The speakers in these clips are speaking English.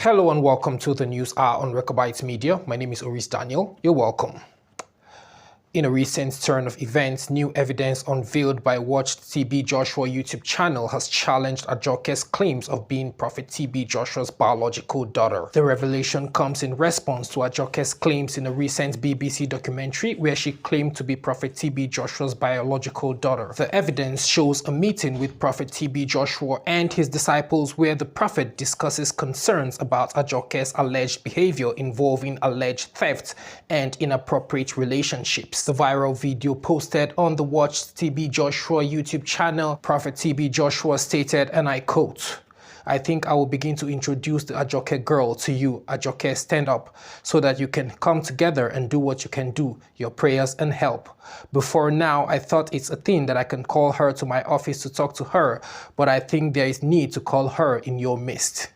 Hello and welcome to the News Hour on Rekobytes Media. My name is Oris Daniel. You're welcome. In a recent turn of events, new evidence unveiled by Watch TB Joshua YouTube channel has challenged Ajoke's claims of being Prophet TB Joshua's biological daughter. The revelation comes in response to Ajoke's claims in a recent BBC documentary where she claimed to be Prophet TB Joshua's biological daughter. The evidence shows a meeting with Prophet TB Joshua and his disciples where the prophet discusses concerns about Ajoke's alleged behavior involving alleged theft and inappropriate relationships. The viral video posted on the Watch TB Joshua YouTube channel, Prophet TB Joshua stated, and I quote, "I think I will begin to introduce the Ajoke girl to you. Ajoke, stand up so that you can come together and do what you can do, your prayers and help. Before now, I thought it's a thing that I can call her to my office to talk to her, but I think there is need to call her in your midst.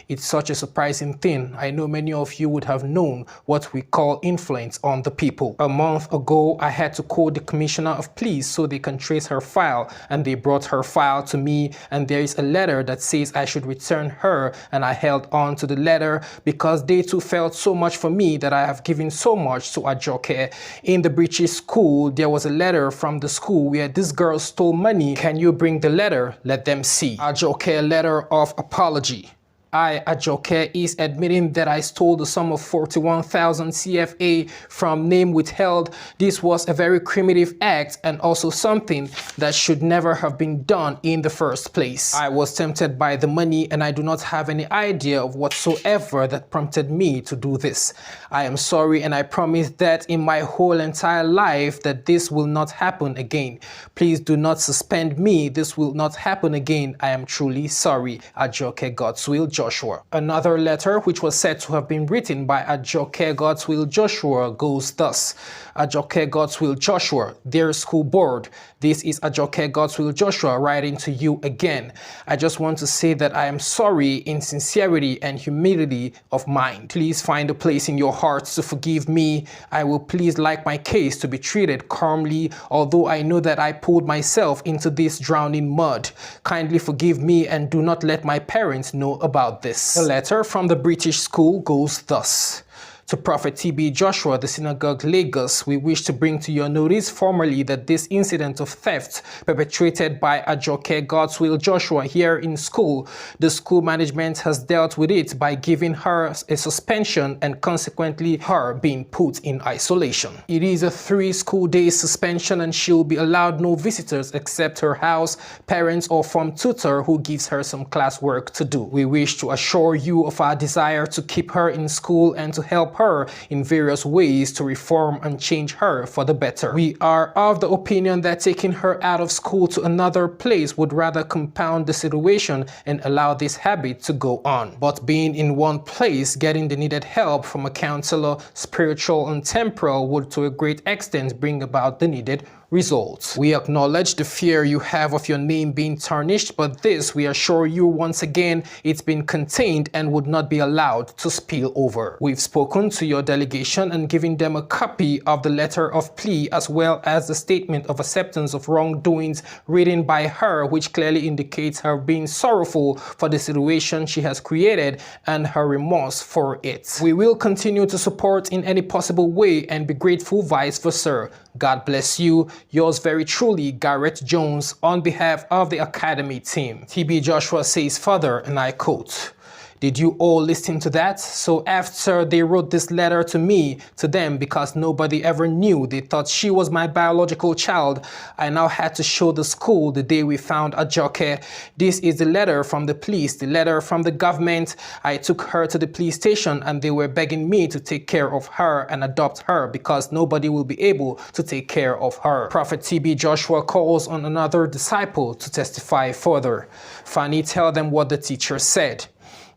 It's such a surprising thing. I know many of you would have known what we call influence on the people. A month ago, I had to call the Commissioner of Police so they can trace her file, and they brought her file to me, and there is a letter that says I should return her, and I held on to the letter because they too felt so much for me that I have given so much to Ajoke. In the British school, there was a letter from the school where this girl stole money. Can you bring the letter? Let them see. Ajoke letter of apology. I, Ajoke, is admitting that I stole the sum of 41,000 CFA from name withheld. This was a very primitive act and also something that should never have been done in the first place. I was tempted by the money and I do not have any idea of whatsoever that prompted me to do this. I am sorry and I promise that in my whole entire life that this will not happen again. Please do not suspend me. This will not happen again. I am truly sorry. Ajoke, God's will, Joshua. Another letter, which was said to have been written by Ajoke God's will Joshua, goes thus. Ajoke God's will Joshua, dear school board, this is Ajoke God's will Joshua writing to you again. I just want to say that I am sorry in sincerity and humility of mind. Please find a place in your hearts to forgive me. I will please like my case to be treated calmly, although I know that I pulled myself into this drowning mud. Kindly forgive me and do not let my parents know about this. The letter from the British school goes thus. To Prophet TB Joshua, the Synagogue, Lagos, we wish to bring to your notice formally that this incident of theft perpetrated by Ajoke God's will Joshua here in school, the school management has dealt with it by giving her a suspension and consequently her being put in isolation. It is a 3 school days suspension and she will be allowed no visitors except her house, parents or form tutor who gives her some classwork to do. We wish to assure you of our desire to keep her in school and to help her in various ways to reform and change her for the better. We are of the opinion that taking her out of school to another place would rather compound the situation and allow this habit to go on. But being in one place, getting the needed help from a counselor, spiritual and temporal, would to a great extent bring about the needed results. We acknowledge the fear you have of your name being tarnished, but this, we assure you once again, it's been contained and would not be allowed to spill over. We've spoken to your delegation and given them a copy of the letter of plea as well as the statement of acceptance of wrongdoings written by her, which clearly indicates her being sorrowful for the situation she has created and her remorse for it. We will continue to support in any possible way and be grateful vice versa. God bless you. Yours very truly, Garrett Jones, on behalf of the Academy team. TB Joshua says further, and I quote, "Did you all listen to that? So after they wrote this letter to me, to them, because nobody ever knew, they thought she was my biological child. I now had to show the school the day we found Ajoke. This is the letter from the police, the letter from the government. I took her to the police station and they were begging me to take care of her and adopt her because nobody will be able to take care of her." Prophet TB Joshua calls on another disciple to testify further. Fanny, tell them what the teacher said.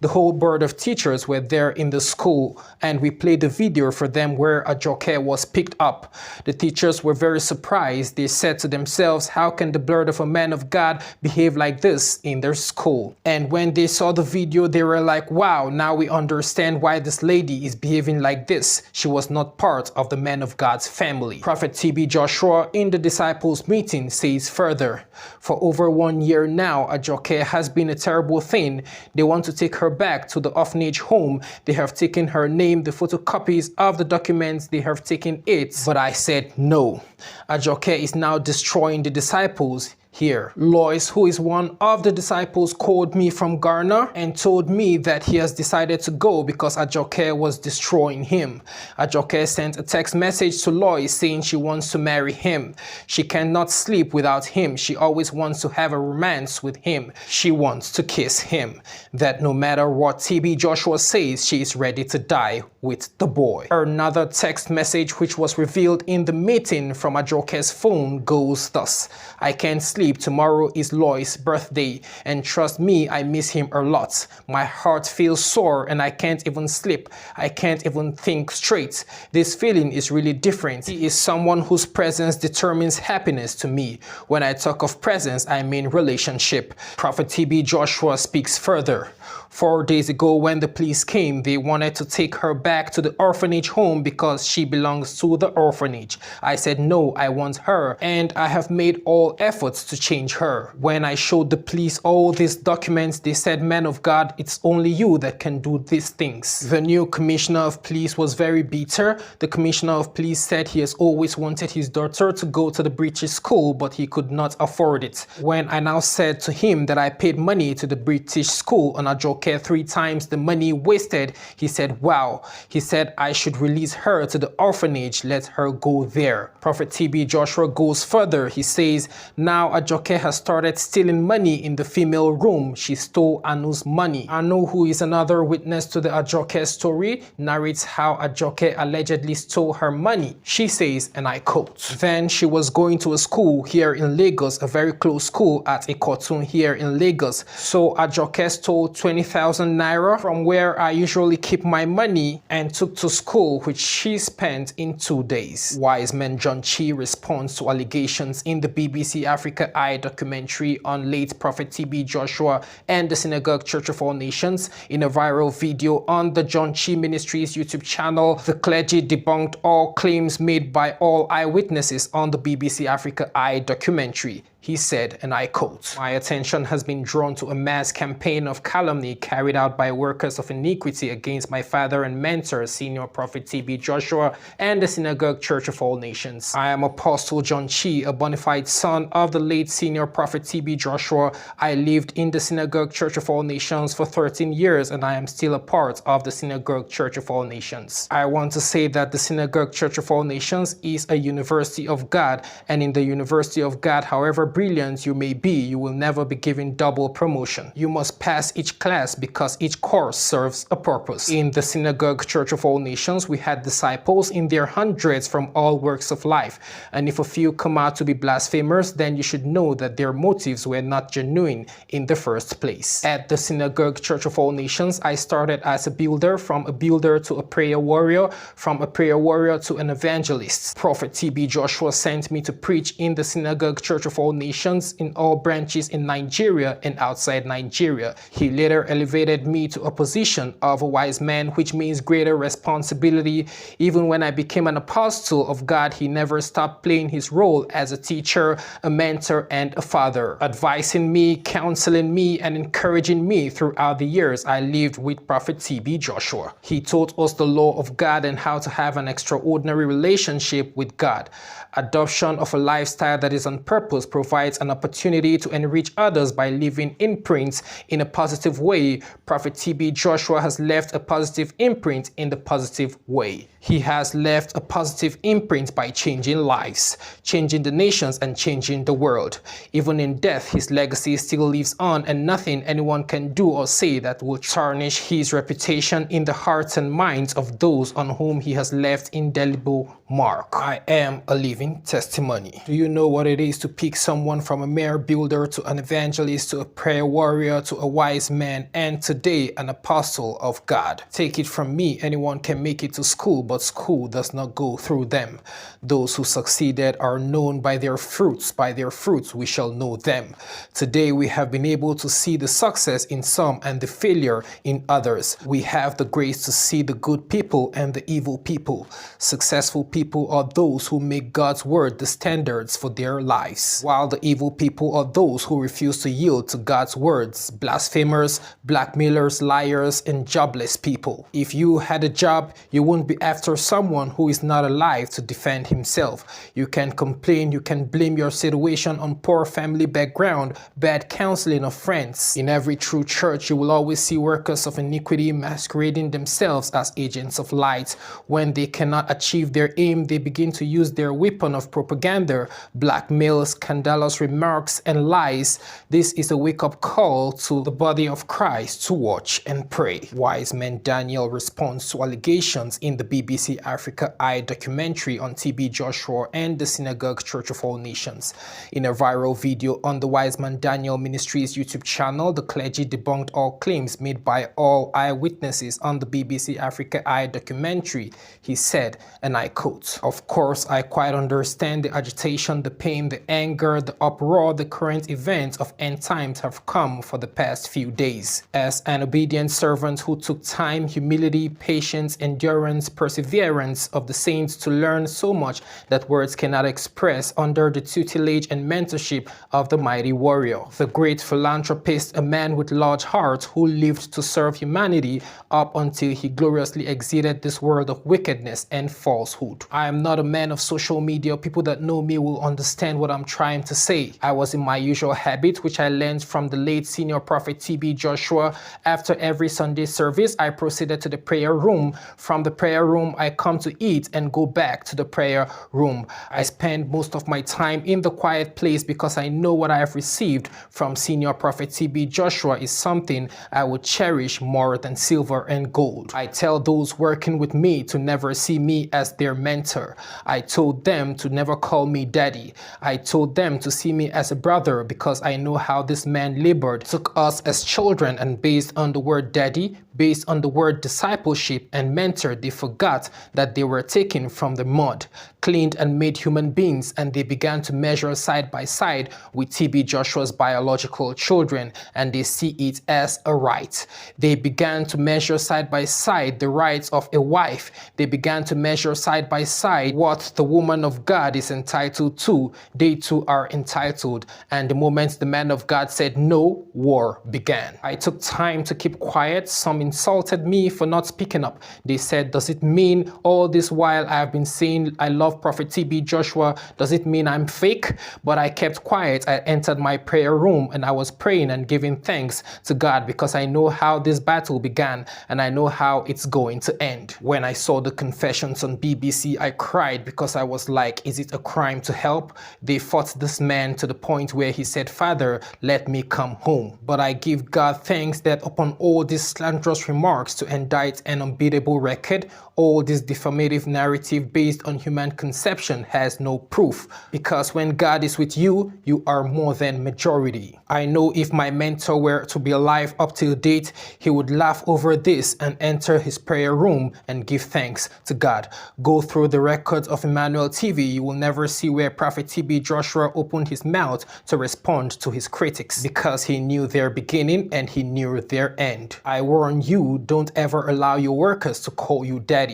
The whole board of teachers were there in the school, and we played the video for them where Ajoke was picked up. The teachers were very surprised. They said to themselves, how can the blood of a man of God behave like this in their school? And when they saw the video, they were like, wow, now we understand why this lady is behaving like this. She was not part of the man of God's family. Prophet TB Joshua in the disciples meeting says further, for over 1 year now, Ajoke has been a terrible thing. They want to take her back to the orphanage home. They have taken her name, the photocopies of the documents, they have taken it. But I said no. Ajoke is now destroying the disciples here. Lois, who is one of the disciples, called me from Ghana and told me that he has decided to go because Ajoke was destroying him. Ajoke sent a text message to Lois saying she wants to marry him. She cannot sleep without him. She always wants to have a romance with him. She wants to kiss him. That no matter what TB Joshua says, she is ready to die with the boy. Another text message which was revealed in the meeting from Ajoke's phone goes thus: I can't sleep. Tomorrow is Lois' birthday, and trust me, I miss him a lot. My heart feels sore and I can't even sleep. I can't even think straight. This feeling is really different. He is someone whose presence determines happiness to me. When I talk of presence, I mean relationship. Prophet TB Joshua speaks further. 4 days ago when the police came, they wanted to take her back to the orphanage home because she belongs to the orphanage. I said no, I want her, and I have made all efforts to change her. When I showed the police all these documents, they said, man of God, it's only you that can do these things. The new commissioner of police was very bitter. The commissioner of police said he has always wanted his daughter to go to the British school, but he could not afford it. When I now said to him that I paid money to the British school on Ajoke 3 times the money wasted, he said, wow. He said I should release her to the orphanage, let her go there. Prophet TB Joshua goes further. He says, now Ajoke has started stealing money in the female room. She stole Anu's money. Anu, who is another witness to the Ajoke story, narrates how Ajoke allegedly stole her money. She says, and I quote, then she was going to a school here in Lagos, a very close school at Ikotun here in Lagos. So Ajoke stole 20,000 naira from where I usually keep my money and took to school, which she spent in 2 days. Wiseman John Chi responds to allegations in the BBC Africa Eye documentary on late Prophet TB Joshua and the Synagogue Church of All Nations. In a viral video on the John Chi Ministries YouTube channel, the clergy debunked all claims made by all eyewitnesses on the BBC Africa Eye documentary. He said, and I quote, my attention has been drawn to a mass campaign of calumny carried out by workers of iniquity against my father and mentor, Senior Prophet TB Joshua, and the Synagogue Church of All Nations. I am Apostle John Chi, a bona fide son of the late Senior Prophet TB Joshua. I lived in the Synagogue Church of All Nations for 13 years, and I am still a part of the Synagogue Church of All Nations. I want to say that the Synagogue Church of All Nations is a university of God, and in the university of God, however brilliant you may be, you will never be given double promotion. You must pass each class because each course serves a purpose. In the Synagogue Church of All Nations, we had disciples in their hundreds from all works of life. And if a few come out to be blasphemers, then you should know that their motives were not genuine in the first place. At the Synagogue Church of All Nations, I started as a builder, from a builder to a prayer warrior, from a prayer warrior to an evangelist. Prophet TB Joshua sent me to preach in the Synagogue Church of All Nations in all branches in Nigeria and outside Nigeria. He later elevated me to a position of a wise man, which means greater responsibility. Even when I became an apostle of God, he never stopped playing his role as a teacher, a mentor, and a father, advising me, counseling me, and encouraging me throughout the years I lived with Prophet TB Joshua. He taught us the law of God and how to have an extraordinary relationship with God. Adoption of a lifestyle that is on purpose provides an opportunity to enrich others by leaving imprints in a positive way. Prophet TB Joshua has left a positive imprint in the positive way. He has left a positive imprint by changing lives, changing the nations, and changing the world. Even in death, his legacy still lives on, and nothing anyone can do or say that will tarnish his reputation in the hearts and minds of those on whom he has left indelible mark. I am a living testimony. Do you know what it is to pick someone from a mere builder to an evangelist to a prayer warrior to a wise man and today an apostle of God? Take it from me, anyone can make it to school, but but school does not go through them. Those who succeeded are known by their fruits. By their fruits we shall know them. Today we have been able to see the success in some and the failure in others. We have the grace to see the good people and the evil people. Successful people are those who make God's word the standards for their lives, while the evil people are those who refuse to yield to God's words, blasphemers, blackmailers, liars, and jobless people. If you had a job, you won't be after someone who is not alive to defend himself. You can complain, you can blame your situation on poor family background, bad counseling of friends. In every true church, you will always see workers of iniquity masquerading themselves as agents of light. When they cannot achieve their aim, they begin to use their weapon of propaganda, blackmail, scandalous remarks, and lies. This is a wake-up call to the body of Christ to watch and pray. Wise man Daniel responds to allegations in the BBC Africa Eye documentary on TB Joshua and the Synagogue Church of All Nations. In a viral video on the Wise Man Daniel Ministries YouTube channel, the clergy debunked all claims made by all eyewitnesses on the BBC Africa Eye documentary. He said, and I quote, "Of course, I quite understand the agitation, the pain, the anger, the uproar, the current events of end times have come for the past few days. As an obedient servant who took time, humility, patience, endurance, perseverance of the saints to learn so much that words cannot express under the tutelage and mentorship of the mighty warrior, the great philanthropist, a man with large heart who lived to serve humanity up until he gloriously exited this world of wickedness and falsehood. I am not a man of social media. People that know me will understand what I'm trying to say. I was in my usual habit, which I learned from the late senior prophet TB Joshua. After every Sunday service, I proceeded to the prayer room. From the prayer room, I come to eat and go back to the prayer room. I spend most of my time in the quiet place because I know what I have received from senior prophet TB Joshua is something I would cherish more than silver and gold. I tell those working with me to never see me as their mentor. I told them to never call me daddy. I told them to see me as a brother because I know how this man labored, took us as children, and based on the word daddy, based on the word discipleship and mentor, they forgot that they were taken from the mud, cleaned and made human beings, and they began to measure side by side with TB Joshua's biological children, and they see it as a right. They began to measure side by side the rights of a wife. They began to measure side by side what the woman of God is entitled to. They too are entitled. And the moment the man of God said no, war began. I took time to keep quiet. Some insulted me for not speaking up. They said, does it mean all this while I have been saying I love Prophet TB Joshua, does it mean I'm fake? But I kept quiet. I entered my prayer room and I was praying and giving thanks to God because I know how this battle began and I know how it's going to end. When I saw the confessions on BBC, I cried because I was like, is it a crime to help? They fought this man to the point where he said, Father, let me come home. But I give God thanks that upon all these slanderous remarks to indict an unbeatable record, all this defamative narrative based on human conception has no proof, because when God is with you, you are more than majority. I know if my mentor were to be alive up till date, he would laugh over this and enter his prayer room and give thanks to God. Go through the records of Emmanuel TV, you will never see where Prophet TB Joshua opened his mouth to respond to his critics, because he knew their beginning and he knew their end. I warn you, don't ever allow your workers to call you daddy.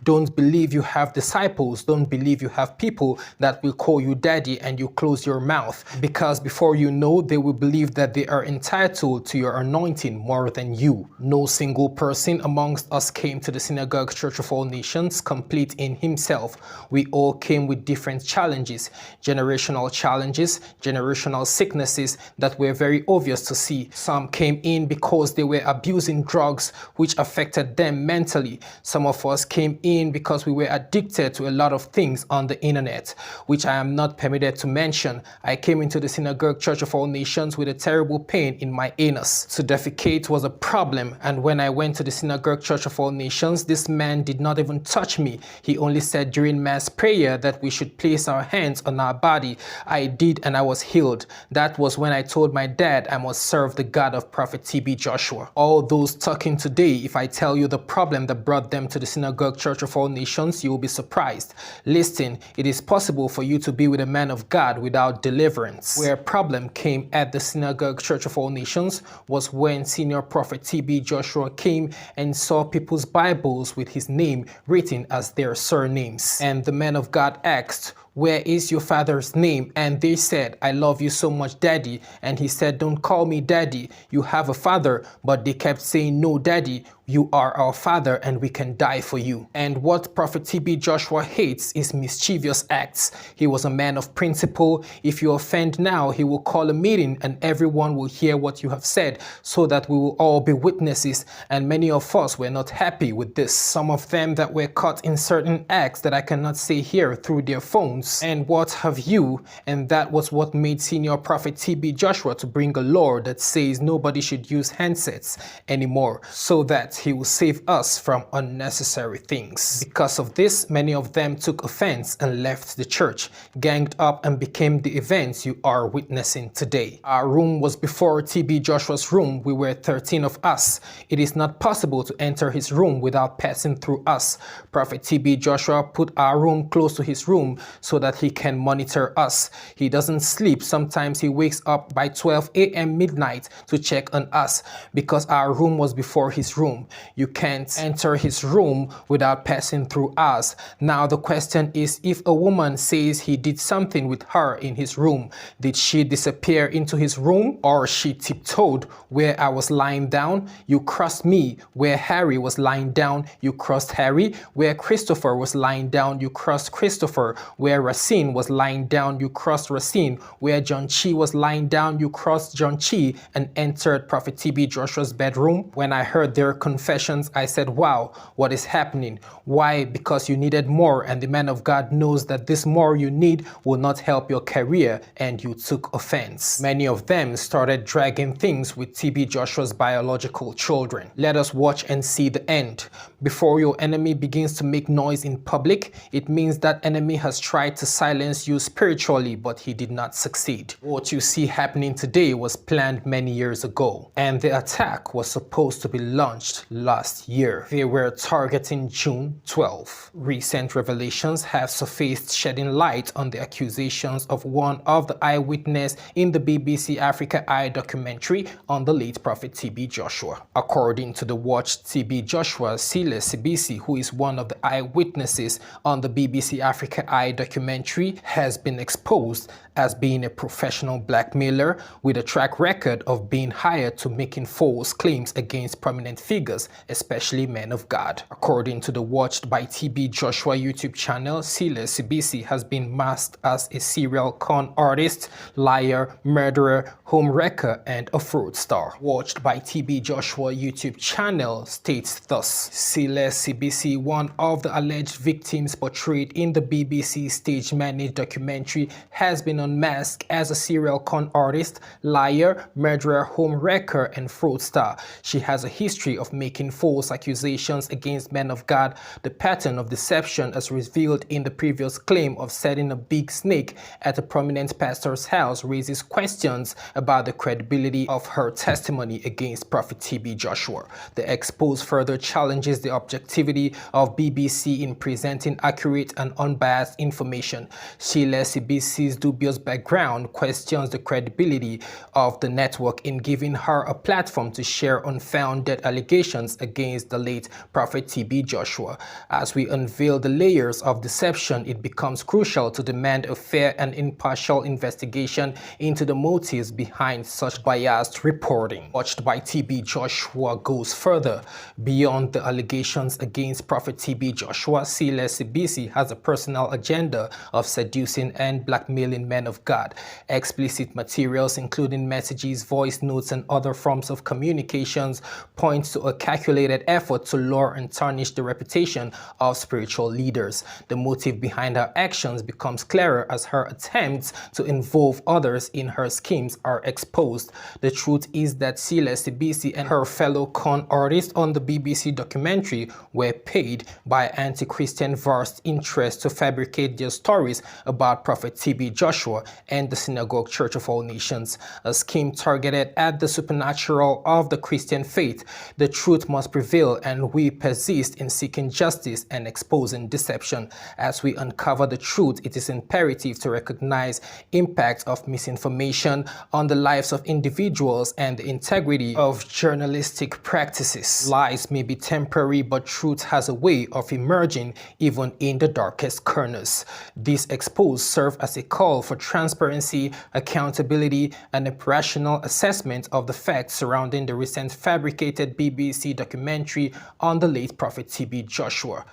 Don't believe you have disciples. Don't believe you have people that will call you daddy and you close your mouth, because before you know, they will believe that they are entitled to your anointing more than you. No single person amongst us came to the Synagogue Church of All Nations complete in himself. We all came with different challenges, generational sicknesses that were very obvious to see. Some came in because they were abusing drugs, which affected them mentally. Some of us came in because we were addicted to a lot of things on the internet, which I am not permitted to mention. I came into the Synagogue Church of All Nations with a terrible pain in my anus. To defecate was a problem, and when I went to the Synagogue Church of All Nations, this man did not even touch me. He only said during mass prayer that we should place our hands on our body. I did, and I was healed. That was when I told my dad I must serve the God of Prophet TB Joshua. All those talking today, if I tell you the problem that brought them to the Synagogue Synagogue Church of All Nations, you will be surprised. Listen, it is possible for you to be with a man of God without deliverance. Where a problem came at the Synagogue Church of All Nations was when Senior Prophet T.B. Joshua came and saw people's Bibles with his name written as their surnames. And the man of God asked, "Where is your father's name?" And they said, "I love you so much, Daddy." And he said, "Don't call me Daddy. You have a father." But they kept saying, "No, Daddy, you are our father and we can die for you." And what Prophet T.B. Joshua hates is mischievous acts. He was a man of principle. If you offend now, he will call a meeting and everyone will hear what you have said so that we will all be witnesses. And many of us were not happy with this. Some of them that were caught in certain acts that I cannot say here through their phones. And what have you? And that was what made Senior Prophet T.B. Joshua to bring a law that says nobody should use handsets anymore, so that he will save us from unnecessary things. Because of this, many of them took offense and left the church, ganged up and became the events you are witnessing today. Our room was before T.B. Joshua's room. We were 13 of us. It is not possible to enter his room without passing through us. Prophet T.B. Joshua put our room close to his room so that he can monitor us. He doesn't sleep. Sometimes he wakes up by 12 a.m. midnight to check on us because our room was before his room. You can't enter his room without passing through us. Now the question is, if a woman says he did something with her in his room, did she disappear into his room, or she tiptoed where I was lying down? You crossed me. Where Harry was lying down, you crossed Harry. Where Christopher was lying down, you crossed Christopher. Where Racine was lying down, you crossed Racine. Where John Chi was lying down, you crossed John Chi and entered Prophet T.B. Joshua's bedroom. When I heard their confessions, I said, "Wow, what is happening?" Why? Because you needed more, and the man of God knows that this more you need will not help your career, and you took offense. Many of them started dragging things with T.B. Joshua's biological children. Let us watch and see the end. Before your enemy begins to make noise in public, it means that enemy has tried to silence you spiritually, but he did not succeed. What you see happening today was planned many years ago, and the attack was supposed to be launched last year. They were targeting June 12. Recent revelations have surfaced, shedding light on the accusations of one of the eyewitnesses in the BBC Africa Eye documentary on the late Prophet T.B. Joshua. According to the Watch, T.B. Joshua, Silas Sibisi, who is one of the eyewitnesses on the BBC Africa Eye documentary, has been exposed as being a professional blackmailer with a track record of being hired to making false claims against prominent figures, especially men of God. According to the Watched by T.B. Joshua YouTube channel, Silas Sibisi has been masked as a serial con artist, liar, murderer, home wrecker, and a fraudster. Watched by T.B. Joshua YouTube channel states thus: Silas Sibisi, one of the alleged victims portrayed in the BBC stage-managed documentary, has been unmasked as a serial con artist, liar, murderer, home wrecker, and fraudster. She has a history of making false accusations against men of God. The pattern of deception, as revealed in the previous claim of setting a big snake at a prominent pastor's house, raises questions about the credibility of her testimony against Prophet T.B. Joshua. The expose further challenges the objectivity of BBC in presenting accurate and unbiased information. Sheila Sibisi's dubious background questions the credibility of the network in giving her a platform to share unfounded allegations against the late Prophet T.B. Joshua. As we unveil the layers of deception, it becomes crucial to demand a fair and impartial investigation into the motives behind such biased reporting. Watched by T.B. Joshua goes further. Beyond the allegations against Prophet T.B. Joshua, Silas Sibisi has a personal agenda of seducing and blackmailing men of God. Explicit materials, including messages, voice notes, and other forms of communications, point to a calculated effort to lure and tarnish the reputation of spiritual leaders. The motive behind her actions becomes clearer as her attempts to involve others in her schemes are exposed. The truth is that Silas Sibisi and her fellow con artists on the BBC documentary were paid by anti-Christian vast interests to fabricate their stories about Prophet TB Joshua and the Synagogue Church of All Nations. A scheme targeted at the supernatural of the Christian faith. The truth must prevail, and we persist in seeking justice and exposing deception. As we uncover the truth, it is imperative to recognize impact of misinformation on the lives of individuals and the integrity of journalistic practices. Lies may be temporary, but truth has a way of emerging even in the darkest corners. This expose serve as a call for transparency, accountability, and a rational assessment of the facts surrounding the recent fabricated BBC documentary on the late Prophet TB Joshua.